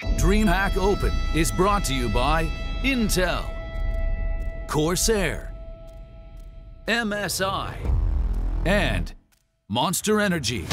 DreamHack Open is brought to you by Intel, Corsair, MSI, and Monster Energy.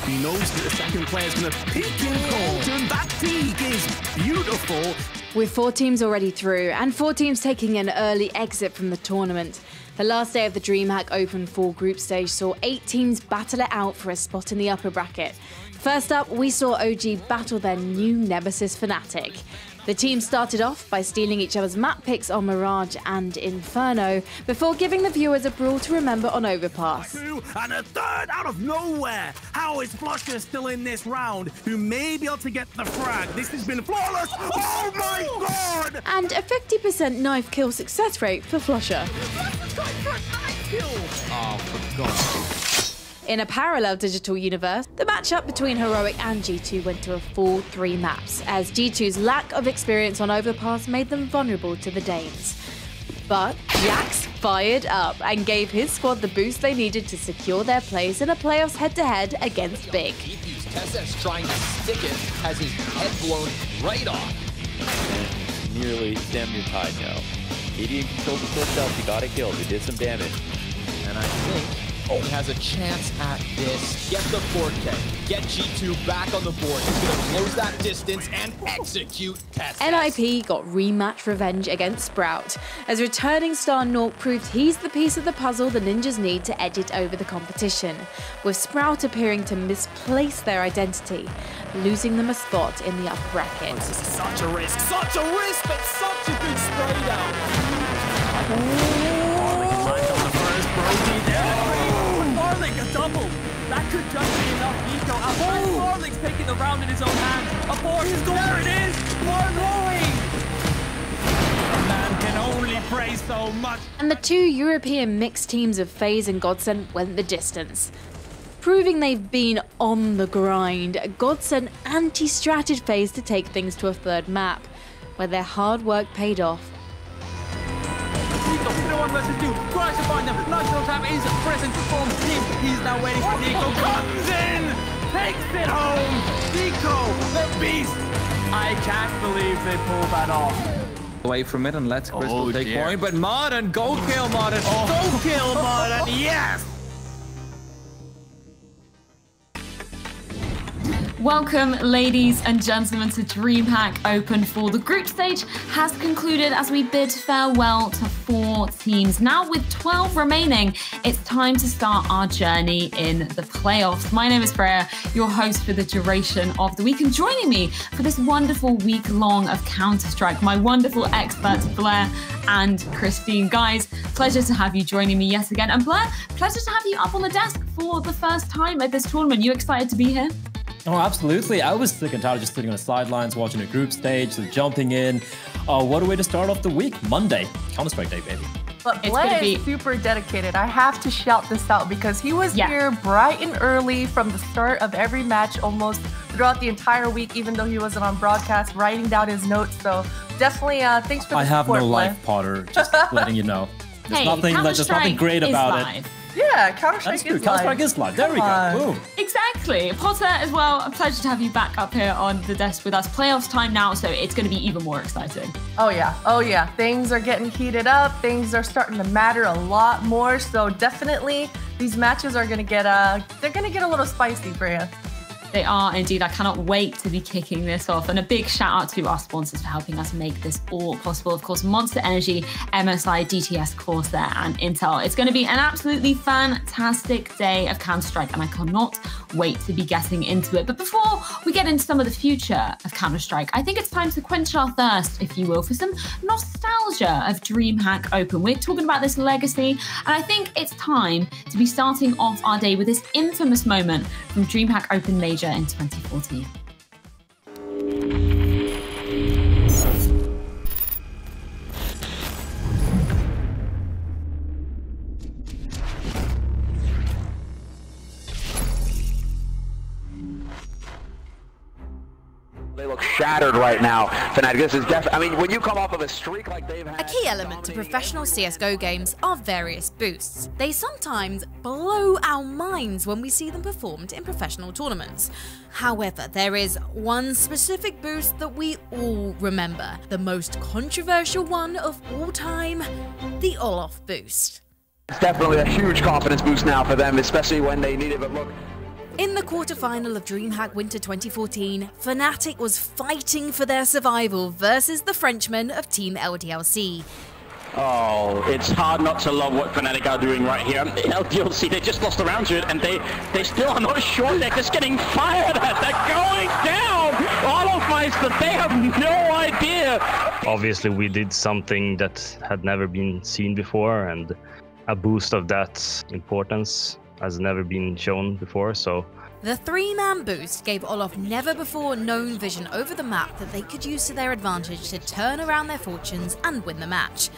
He knows that the second player is going to peek in cold, and that peek is beautiful. With 4 teams already through, and 4 teams taking an early exit from the tournament, the last day of the DreamHack Open 4 group stage saw 8 teams battle it out for a spot in the upper bracket. First up, we saw OG battle their new nemesis Fnatic. The team started off by stealing each other's map picks on Mirage and Inferno, before giving the viewers a brawl to remember on Overpass. And a third out of nowhere! How is Flusher still in this round? Who may be able to get the frag? This has been flawless! Oh my god! And a 50% knife kill success rate for Flusher. Oh, for God's sake. In a parallel digital universe, the matchup between Heroic and G2 went to a full 3 maps, as G2's lack of experience on Overpass made them vulnerable to the Danes. But Jax fired up and gave his squad the boost they needed to secure their place in a playoffs head-to-head against Big. Tess's trying to stick it, has his head blown right off. Nearly damn near tied now. Gideon controlled the himself, he got it killed, he did some damage. And I think he has a chance at this. Get the 4K, get G2 back on the board. He's going to close that distance and execute Tess. NIP got rematch revenge against Sprout, as returning star Nork proved he's the piece of the puzzle the ninjas need to edge it over the competition, with Sprout appearing to misplace their identity, losing them a spot in the upper bracket. This is such a risk, but such a good spray down. Farlick a double. That could just be enough eco. Farlick's taking the round in his own hands. A board. There it is. Farlick. A man can only pray so much. And the 2 European mixed teams of FaZe and Godsend went the distance, proving they've been on the grind. Godsend anti-strated FaZe to take things to a 3rd map, where their hard work paid off. No one left to do. Tries to find them. National Champ is present from him. He's now waiting for Nico. Comes in! Takes it home! Nico, the beast! I can't believe they pulled that off. Away from it and lets Crystal take point, but Martin, go kill Martin! Go kill Martin, yes! Welcome, ladies and gentlemen, to DreamHack Open 4. The group stage has concluded as we bid farewell to 4 teams. Now with 12 remaining, it's time to start our journey in the playoffs. My name is Freya, your host for the duration of the week, and joining me for this wonderful week-long of Counter-Strike, my wonderful experts Blair and Christine. Guys, pleasure to have you joining me yet again. And Blair, pleasure to have you up on the desk for the first time at this tournament. You excited to be here? Oh, absolutely. I was sick and tired of just sitting on the sidelines, watching a group stage, so jumping in. What a way to start off the week. Monday. Counter-Strike Day, baby. But Blair is super dedicated. I have to shout this out because he was here bright and early from the start of every match, almost throughout the entire week, even though he wasn't on broadcast, writing down his notes. So definitely thanks for the support, I have no Blair. life, Potter. Just letting you know. There's nothing great about it. Yeah, Counter-Strike is live. Counter-Strike is live. There we go. Boom. Exactly. Potter as well, a pleasure to have you back up here on the desk with us. Playoffs time now, so it's going to be even more exciting. Oh yeah. Things are getting heated up. Things are starting to matter a lot more. So definitely these matches are going to get they're going to get a little spicy for you. They are indeed. I cannot wait to be kicking this off. And a big shout out to our sponsors for helping us make this all possible. Of course, Monster Energy, MSI, DTS, Corsair, and Intel. It's going to be an absolutely fantastic day of Counter-Strike, and I cannot wait to be getting into it. But before we get into some of the future of Counter-Strike, I think it's time to quench our thirst, if you will, for some nostalgia of DreamHack Open. We're talking about this legacy, and I think it's time to be starting off our day with this infamous moment from DreamHack Open Major in 2014. They look shattered right now. Fnatic, this is definitely, I mean, when you come off of a streak like they've had... A key element to professional CSGO games are various boosts. They sometimes blow our minds when we see them performed in professional tournaments. However, there is one specific boost that we all remember. The most controversial one of all time, the Olof boost. It's definitely a huge confidence boost now for them, especially when they need it, but look... In the quarterfinal of DreamHack Winter 2014, Fnatic was fighting for their survival versus the Frenchmen of Team LDLC. Oh, it's hard not to love what Fnatic are doing right here. LDLC, they just lost the round to it, and they still are not sure. They're just getting fired at. They're going down. Olofmeister, they have no idea. Obviously, we did something that had never been seen before, and a boost of that importance has never been shown before, so... The three-man boost gave Olof never-before-known vision over the map that they could use to their advantage to turn around their fortunes and win the match.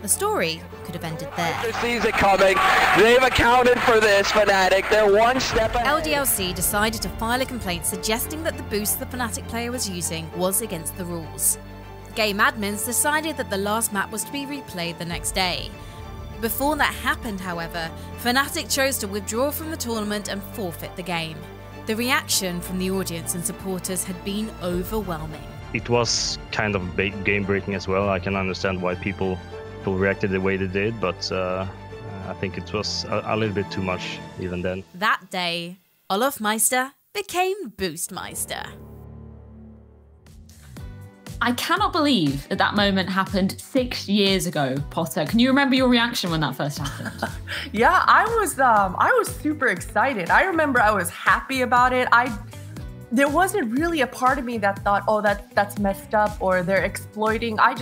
The story could have ended there. Sees it coming. They've accounted for this, Fnatic. They're one step ahead. LDLC decided to file a complaint suggesting that the boost the Fnatic player was using was against the rules. Game admins decided that the last map was to be replayed the next day. Before that happened, however, Fnatic chose to withdraw from the tournament and forfeit the game. The reaction from the audience and supporters had been overwhelming. It was kind of game-breaking as well. I can understand why people reacted the way they did, but I think it was a little bit too much even then. That day, Olofmeister became Boostmeister. I cannot believe that that moment happened 6 years ago, Potter. Can you remember your reaction when that first happened? Yeah, I was super excited. I remember I was happy about it. There wasn't really a part of me that thought, oh, that's messed up or they're exploiting. I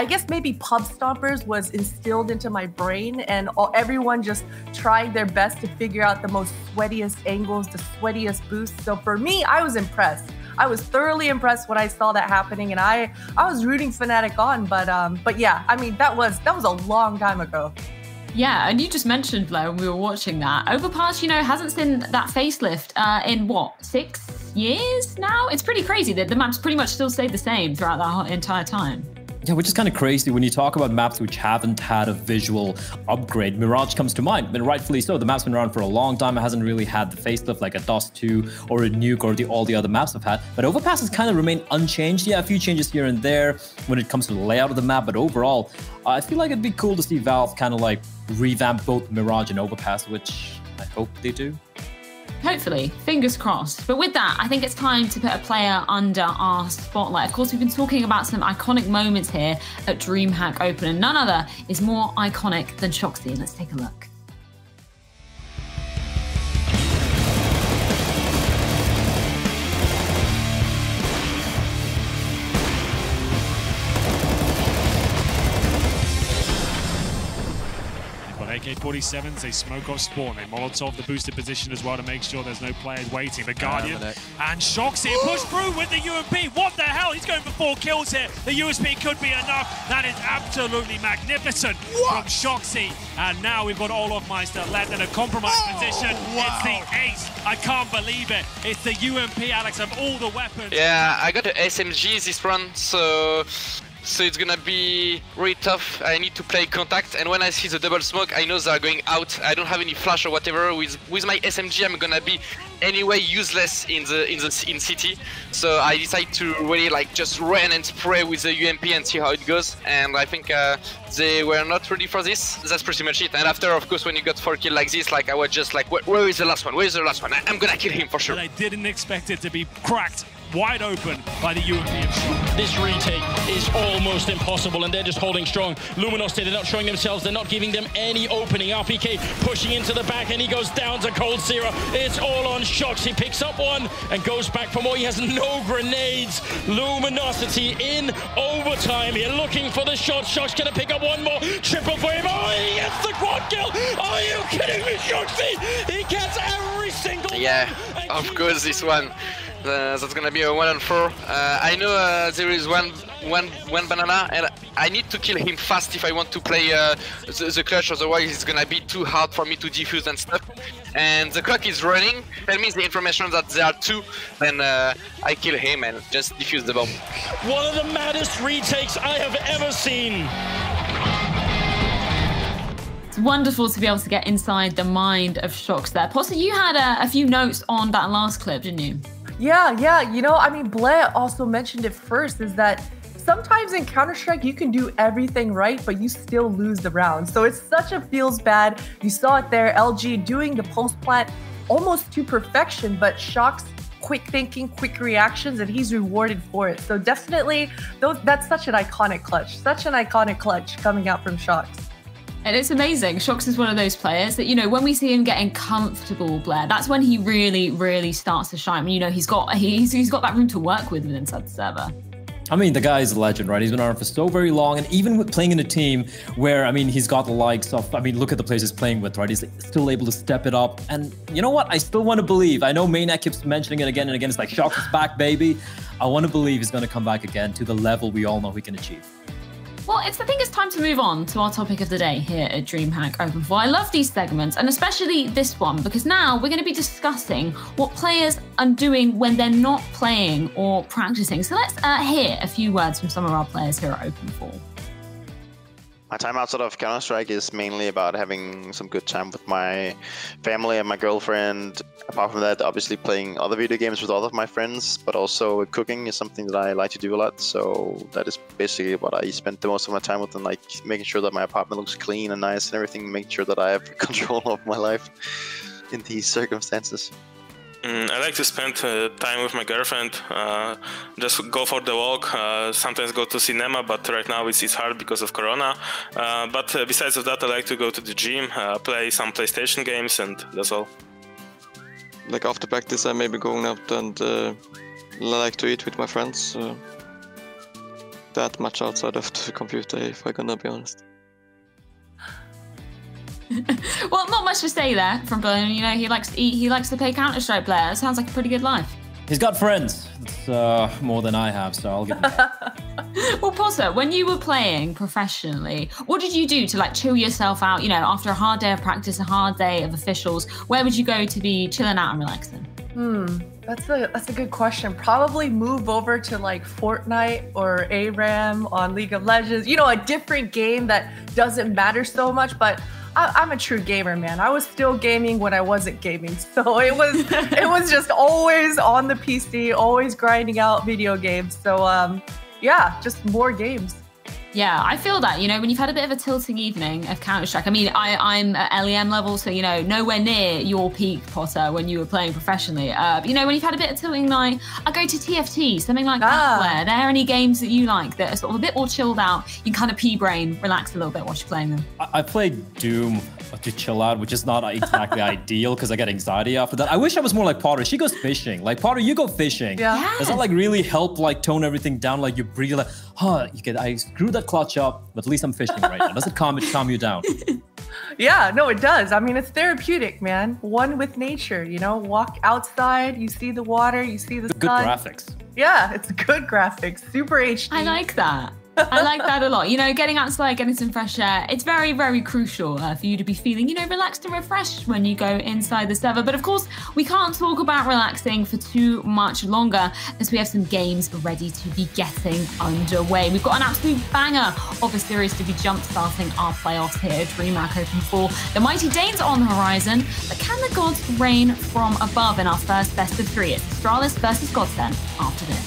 guess maybe Pub Stompers was instilled into my brain, and everyone just tried their best to figure out the most sweatiest angles, the sweatiest boosts. So for me, I was impressed. I was thoroughly impressed when I saw that happening, and I was rooting Fnatic on. But yeah, I mean, that was a long time ago. Yeah, and you just mentioned, Blair, when we were watching that, Overpass, hasn't seen that facelift in what, 6 years now? It's pretty crazy that the map's pretty much still stayed the same throughout that entire time. Yeah, which is kind of crazy when you talk about maps which haven't had a visual upgrade. Mirage comes to mind, but rightfully so. The map's been around for a long time. It hasn't really had the facelift like a DOS 2 or a Nuke or all the other maps have had. But Overpass has kind of remained unchanged. Yeah, a few changes here and there when it comes to the layout of the map, but overall, I feel like it'd be cool to see Valve kind of like revamp both Mirage and Overpass, which I hope they do. Hopefully, fingers crossed. But with that, I think it's time to put a player under our spotlight. Of course, we've been talking about some iconic moments here at DreamHack Open, and none other is more iconic than Shoxy. Let's take a look. AK-47s, they smoke off spawn, they Molotov the boosted position as well to make sure there's no players waiting. The Guardian and Shoxy push through with the UMP. What the hell? He's going for 4 kills here. The USP could be enough. That is absolutely magnificent from Shoxy. And now we've got Olofmeister left in a compromised position. It's the ace. I can't believe it. It's the UMP, Alex, of all the weapons. Yeah, I got the SMG this run, so so it's gonna be really tough. I need to play contact, and when I see the double smoke, I know they are going out. I don't have any flash or whatever. With my SMG, I'm gonna be anyway useless in city. So I decided to really like just run and spray with the UMP and see how it goes. And I think they were not ready for this. That's pretty much it. And after, of course, when you got 4 kills like this, like I was just like, where is the last one? Where is the last one? I'm gonna kill him for sure. And I didn't expect it to be cracked wide open by the UMP of Shock. This retake is almost impossible, and they're just holding strong. Luminosity, they're not showing themselves, they're not giving them any opening. RPK pushing into the back, and he goes down to Cold Zero. It's all on Shocks. He picks up one and goes back for more. He has no grenades. Luminosity in overtime here, looking for the shot. Shocks gonna pick up one more. Triple for him. Oh, he gets the quad kill. Are you kidding me, Shocksy? He gets every single yeah, of course, this one. That's gonna be a 1-on-4. I know there is one banana, and I need to kill him fast if I want to play the clutch. Otherwise, it's gonna be too hard for me to defuse and stuff. And the clock is running. Tell me the information that there are 2, then I kill him and just defuse the bomb. One of the maddest retakes I have ever seen. It's wonderful to be able to get inside the mind of Shocks there. Posse, you had a few notes on that last clip, didn't you? Yeah, you know, I mean, Blair also mentioned it first, is that sometimes in Counter-Strike, you can do everything right, but you still lose the round. So it's such a feels bad. You saw it there, LG doing the post plant almost to perfection, but Shock's quick thinking, quick reactions, and he's rewarded for it. So definitely, that's such an iconic clutch coming out from Shocks. And it's amazing. Shocks is one of those players that, you know, when we see him getting comfortable, Blair, that's when he really, really starts to shine. You know, he's got that room to work with inside the server. I mean, the guy is a legend, right? He's been around for so very long, and even with playing in a team where, I mean, he's got the likes of, I mean, look at the players he's playing with, right? He's still able to step it up, and you know what? I still want to believe. I know Mainnet keeps mentioning it again and again. It's like, Shocks is back, baby. I want to believe he's going to come back again to the level we all know he can achieve. Well, I think it's time to move on to our topic of the day here at DreamHack Open 4. I love these segments, and especially this one, because now we're going to be discussing what players are doing when they're not playing or practicing. So let's hear a few words from some of our players here at Open 4. My time outside of Counter-Strike is mainly about having some good time with my family and my girlfriend. Apart from that, obviously playing other video games with all of my friends, but also cooking is something that I like to do a lot. So that is basically what I spend the most of my time with, and like making sure that my apartment looks clean and nice and everything, making sure that I have control of my life in these circumstances. I like to spend time with my girlfriend, just go for the walk, sometimes go to cinema, but right now it's hard because of Corona. But besides of that, I like to go to the gym, play some PlayStation games, and that's all. Like after practice, I may be going out and like to eat with my friends. That much outside of the computer, if I'm gonna be honest. Well, not much to say there from Berlin. You know, he likes to eat, he likes to play Counter-Strike player. That sounds like a pretty good life. He's got friends. That's more than I have, so I'll give him that. Well, Potter, when you were playing professionally, what did you do to like chill yourself out? You know, after a hard day of practice, a hard day of officials, where would you go to be chilling out and relaxing? That's a good question. Probably move over to like Fortnite or ARAM on League of Legends. You know, a different game that doesn't matter so much, but I'm a true gamer, man. I was still gaming when I wasn't gaming. So it was just always on the PC, always grinding out video games. So yeah, just more games. Yeah, I feel that, you know, when you've had a bit of a tilting evening of Counter-Strike. I mean, I'm at LEM level, so, you know, nowhere near your peak, Potter, when you were playing professionally. But, you know, when you've had a bit of tilting night, I go to TFT, something like that. Where are there any games that you like that are sort of a bit more chilled out? You can kind of pea-brain, relax a little bit while you're playing them. I played Doom to chill out, which is not exactly ideal because I get anxiety after that. I wish I was more like Potter. She goes fishing. Like, Potter, you go fishing. Yeah. Does that like really help like tone everything down? Like you breathe like, I screwed that clutch up, but at least I'm fishing right now. Does it calm you down? Yeah, no, it does. I mean, it's therapeutic, man. One with nature, you know, walk outside, you see the water, you see the sun. Good graphics. Yeah, it's good graphics. Super HD. I like that. I like that a lot. You know, getting outside, getting some fresh air, it's very, very crucial for you to be feeling, you know, relaxed and refreshed when you go inside the server. But of course, we can't talk about relaxing for too much longer as we have some games ready to be getting underway. We've got an absolute banger of a series to be jump-starting our playoffs here at DreamHack Open 4. The Mighty Danes are on the horizon, but can the gods reign from above in our first best of three? It's Astralis versus Godsend after this.